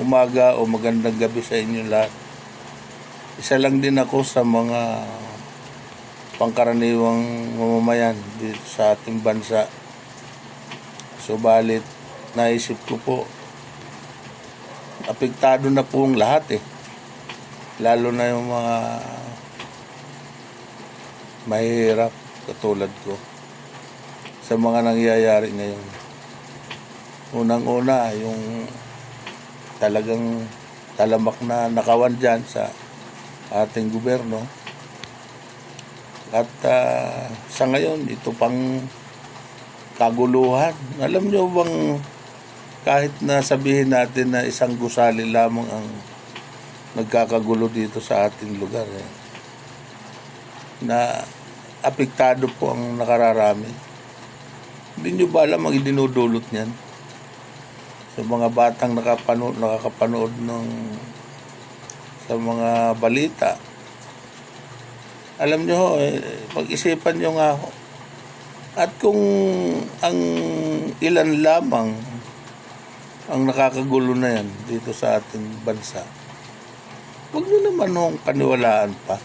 umaga o magandang gabi sa inyo lahat. Isa lang din ako sa mga pangkaraniwang mamamayan dito sa ating bansa. Subalit, naisip ko po, apektado na po ang lahat Lalo na yung mga mahirap katulad ko sa mga nangyayari ngayon. Unang-una, yung talagang talamak na nakawan dyan sa ating gobyerno. At sa ngayon, ito pang kaguluhan. Alam nyo bang kahit na sabihin natin na isang gusali lamang ang nagkakagulo dito sa ating lugar, na apektado po ang nakararami. Hindi nyo ba alam ang idinudulot niyan? Sa mga batang nakakapanood sa mga balita. Alam nyo, pag-isipan nyo nga ho. At kung ang ilan lamang ang nakakagulo na yan dito sa ating bansa, huwag nyo naman hong paniwalaan pa.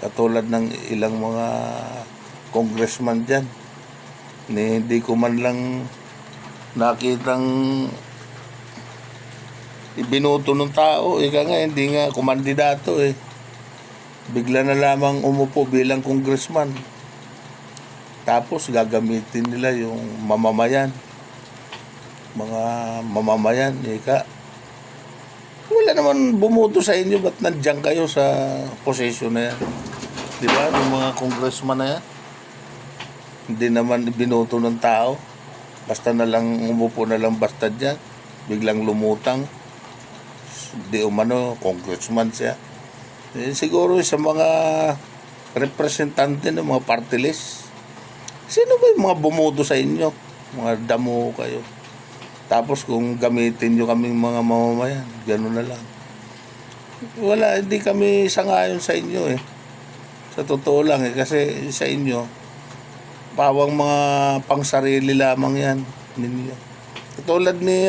Katulad ng ilang mga congressman dyan. Hindi ko man lang nakitang ibinuto ng tao. Ika nga, hindi nga kumandidato Bigla na lamang umupo bilang congressman. Tapos gagamitin nila yung mamamayan. Mga mamamayan, wala naman bumuto sa inyo, ba't nandiyan kayo sa posisyon na yan? Di ba? Yung mga congressman na yan, hindi naman binuto ng tao. Basta na lang umupo na lang basta dyan, biglang lumutang. Di umano, congressman siya. Siguro sa mga representante ng mga party list, sino ba yung mga bumuto sa inyo? Mga damo kayo. Tapos kung gamitin nyo kaming mga mamamayan, gano'n na lang. Wala, hindi kami sangayon sa inyo Sa totoo lang kasi sa inyo, pawang mga pangsarili lamang yan ninyo. Katulad ni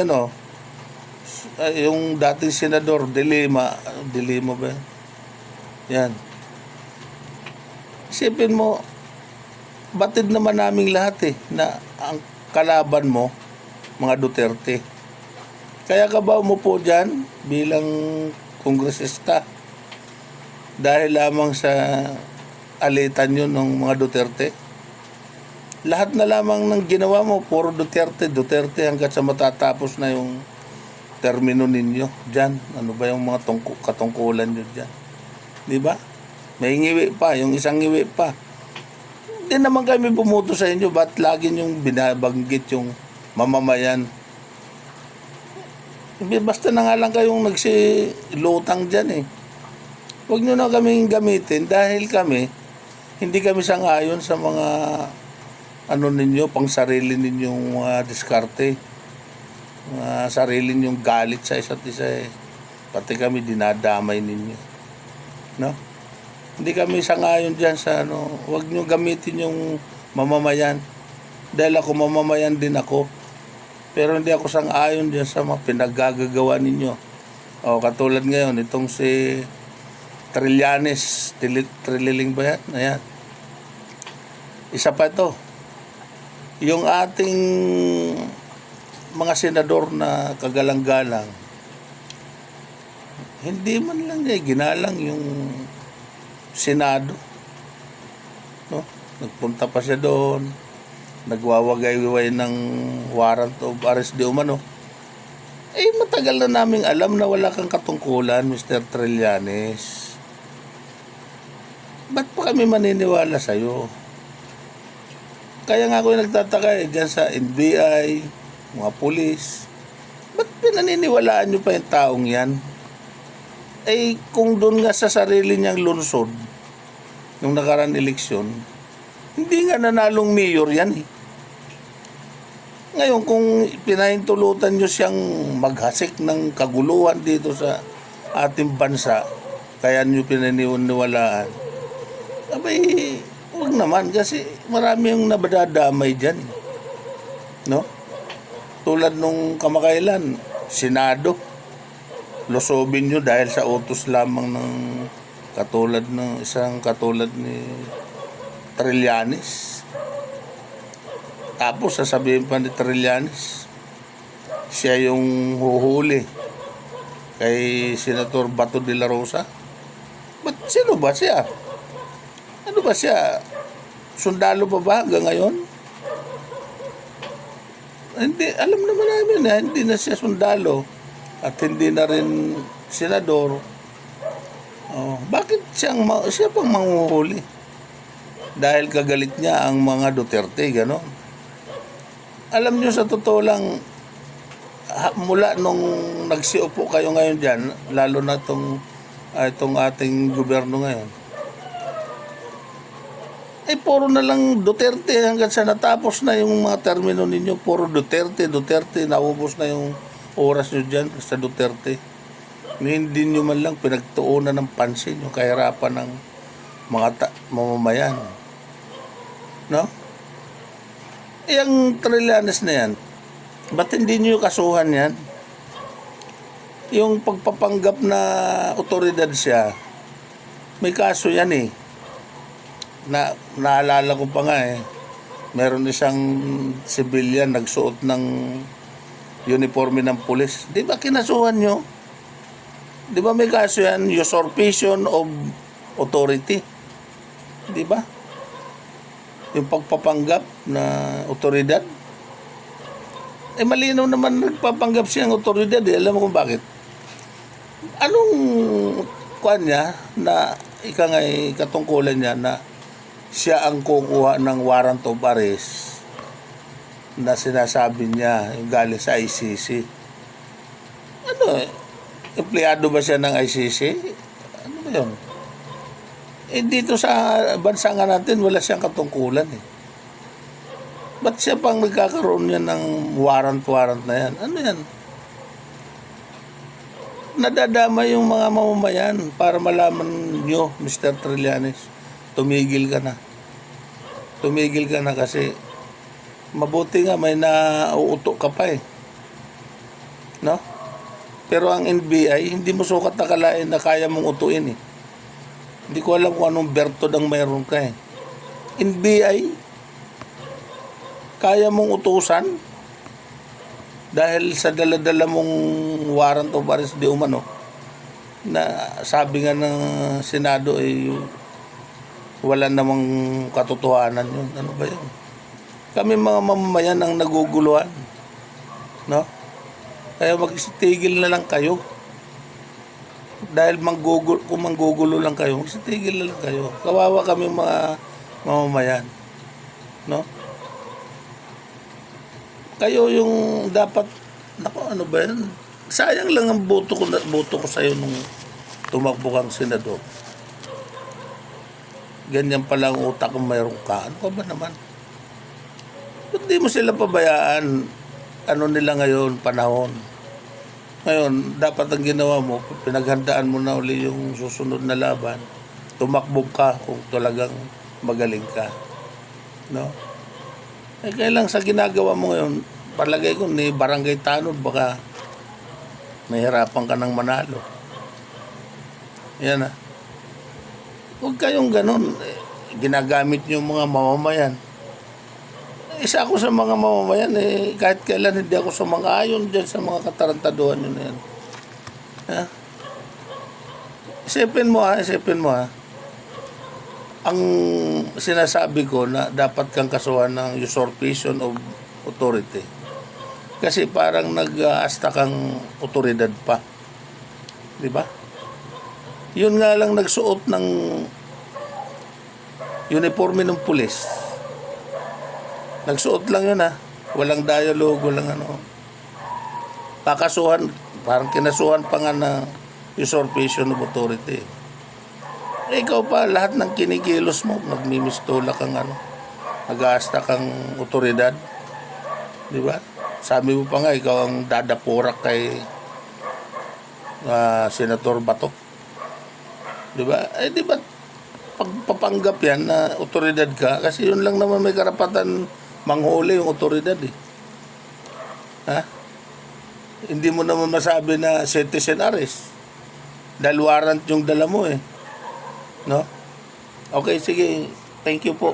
yung dating senador De Lima ba yan? Isipin mo, batid naman naming lahat na ang kalaban mo mga Duterte. Kaya ka ba umupo dyan bilang kongresista dahil lamang sa alitan yun ng mga Duterte? Lahat na lamang ng ginawa mo, puro Duterte hanggat sa matatapos na yung termino ninyo dyan. Ano ba yung mga katungkulan nyo dyan? Di ba? May ngiwi pa, yung isang ngiwi pa. Hindi naman kami bumuto sa inyo, ba't lagi yung binabanggit yung mamamayan? Basta na nga lang kayong nagsilutang dyan Huwag nyo na kaming gamitin dahil hindi kami sangayon sa mga ninyo, pang sarili ninyong diskarte. Sarili ninyong galit sa isa't isa Pati kami dinadamay ninyo. No? Hindi kami sangayon dyan sa huwag nyo gamitin yung mamamayan. Dahil ako mamamayan din ako. Pero hindi ako sang-ayon dyan sa mga pinaggagawa ninyo. Katulad ngayon, itong si Trillanes, Trililing ba yan? Ayan. Isa pa ito. Yung ating mga senador na kagalang-galang, hindi man lang ginalang yung Senado. No? Nagpunta pa siya doon, nagwawagay-way ng warrant of arrest di umano. Matagal na naming alam na wala kang katungkulan, Mr. Trillanes. Ba't pa kami maniniwala sa'yo? Kaya nga ako nagtataka dyan sa NBI, mga pulis. Ba't pinaniniwalaan nyo pa yung taong yan? Kung doon nga sa sarili niyang lungsod, nung nakaraan eleksyon, hindi nga nanalong mayor yan Ngayon, kung pinahintulutan nyo siyang maghasik ng kaguluhan dito sa ating bansa, kaya nyo pinaniniwalaan, huwag naman kasi marami yung nabadadamay dyan. No? Tulad nung kamakailan, Senado. losobin nyo dahil sa utos lamang ng isang katulad ni Trillanes. Tapos sasabihin pa ni Trillanes, siya yung huhuli kay Senator Bato de la Rosa. Sino ba siya? Ano ba siya? Sundalo pa ba hanggang ngayon? Hindi, alam naman namin na hindi na siya sundalo at hindi na rin senador. Bakit siya pang manghuhuli? Dahil kagalit niya ang mga Duterte, gano'n. Alam niyo, sa totoo lang, mula nung nagsiupo kayo ngayon dyan, lalo na itong ating gobyerno ngayon, puro na lang Duterte hanggang sa natapos na yung mga termino ninyo. Puro Duterte, naubos na yung oras nyo dyan sa Duterte. Hindi nyo man lang pinagtuunan ng pansin yung kahirapan ng mga mamamayan. No? Ang Trillanes na yan, ba't hindi nyo kasuhan yan? Yung pagpapanggap na otoridad siya, may kaso yan eh. Naalala ko pa nga meron isang civilian nagsuot ng uniforme ng pulis. Di ba kinasuhan nyo? Di ba may kaso yan? Usurpation of authority. Di ba? Yung pagpapanggap na otoridad. Malinaw naman nagpapanggap siyang otoridad. Alam mo kung bakit? Anong kuan niya na katungkulan niya na siya ang kukuha ng warrant of arrest na sinasabi niya yung galing sa ICC. Empleyado ba siya ng ICC? Ano ba yun? Dito sa bansa nga natin, wala siyang katungkulan Ba't siya pang nagkakaroon niya ng warrant na yan? Ano yan? Nadadama yung mga mamamayan para malaman nyo, Mr. Trillanes, tumigil ka na. Tumigil ka na kasi mabuti nga may nauuto ka pa No? Pero ang NBI, hindi mo sukat nakalain na kaya mong utuin Hindi ko alam kung anong bertod ang mayroon ka NBI, kaya mong utusan dahil sa dala-dala mong warrant of arrest di umano na sabi nga ng Senado wala namang katotohanan yun. Ano ba yun? Kami mga mamamayan ang naguguluhan. No? Kaya magsitigil na lang kayo. Dahil kung manggugulo lang kayo, magsitigil na lang kayo. Kawawa kami mga mamamayan. No? Kayo yung dapat, ano ba yan? Sayang lang ang boto ko sa iyo nung tumakbo kang senador. Ganyan pala ang utak kung mayroon ka. Ano ka ba naman? Ba't di mo sila pabayaan? Ano nila ngayon, panahon? Ngayon, dapat ang ginawa mo, pinaghandaan mo na uli yung susunod na laban. Tumakbo ka kung talagang magaling ka. No? Kaya lang sa ginagawa mo ngayon, palagay ko ni Barangay Tanod, baka mahirapan ka ng manalo. Yan Huwag kayong ganun. Ginagamit niyo mga mamamayan. Isa ako sa mga mamamayan kahit kailan hindi ako sumang-ayon dyan sa mga katarantaduhan nyo na yan. Isipin mo ang sinasabi ko na dapat kang kasuhan ng usurpation of authority. Kasi parang nag-asta kang otoridad pa. Di ba? Yun nga lang nagsuot ng uniforme ng pulis. Nagsuot lang yun Walang dialogue, walang ano. Kakasuhan, parang kinasuhan pa nga na usurpation of authority. Ikaw pa, lahat ng kinikilos mo, nagmimistola kang nag-aasta kang otoridad. Di ba? Sabi mo pa nga, ikaw ang dadapurak kay Senator Bato. Di ba? Di ba pagpapanggap yan na otoridad ka? Kasi yun lang naman may karapatan manghuli yung otoridad hindi mo naman masabi na citizen arrest. Dahil warrant yung dala mo eh. No? Okay, sige. Thank you po.